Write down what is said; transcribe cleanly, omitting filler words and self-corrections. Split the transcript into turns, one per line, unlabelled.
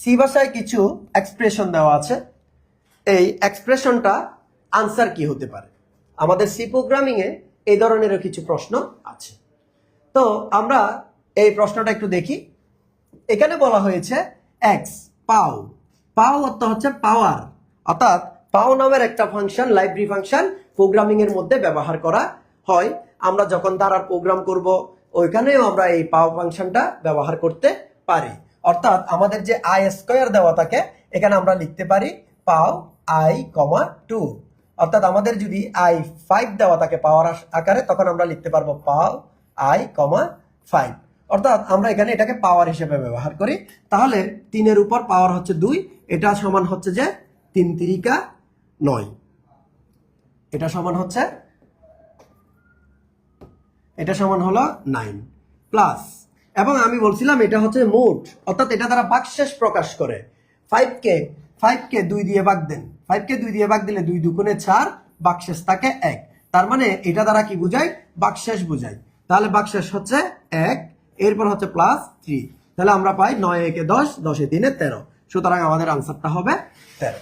C ভাষায় কিছু expression দেওয়া আছে। এই এক্সপ্রেশনটা আনসার কি হতে পারে? আমাদের সি প্রোগ্রামিং এ এই ধরনেরও কিছু প্রশ্ন আছে। তো আমরা এই প্রশ্নটা একটু দেখি। এখানে বলা হয়েছে এক্স পাও, পাও অর্থ হচ্ছে পাওয়ার, অর্থাৎ পাও নামের একটা ফাংশন, লাইব্রেরি ফাংশন প্রোগ্রামিং এর মধ্যে ব্যবহার করা হয়। আমরা যখন ধারার প্রোগ্রাম করব ওইখানেও আমরা এই পাও ফাংশনটা ব্যবহার করতে পারি। অর্থাৎ আমাদের যে আই স্কয়ার দেওয়া থাকে এখানে আমরা লিখতে পারি পাও আই কমা 2। অর্থাৎ আমাদের যদি আই 5 দেওয়া থাকে পাওয়ার আকারে তখন আমরা লিখতে পারবো পাও আই কমা 5। অর্থাৎ আমরা এখানে এটাকে পাওয়ার হিসেবে ব্যবহার করি। তাহলে 3 এর উপর পাওয়ার হচ্ছে 2, এটা সমান হচ্ছে যে 3 তিরিকা 9, এটা সমান হচ্ছে, এটা সমান হলো 9 প্লাস, এবং আমি বলছিলাম এটা হচ্ছে মোট, অর্থাৎ এটা দ্বারা ভাগশেষ প্রকাশ করে। 5কে 2 দিয়ে ভাগ দেন, 5কে 2 দিয়ে ভাগ দিলে 2 দুগুণে 4, ভাগশেষ থাকে 1। তার মানে এটা দ্বারা কি বোঝায়? ভাগশেষ বোঝায়। তাহলে ভাগশেষ হচ্ছে 1, এরপর হচ্ছে প্লাস 3। তাহলে আমরা পাই 9 একে 10, 10 এ 3 13। সুতরাং আমাদের আনসারটা হবে 13।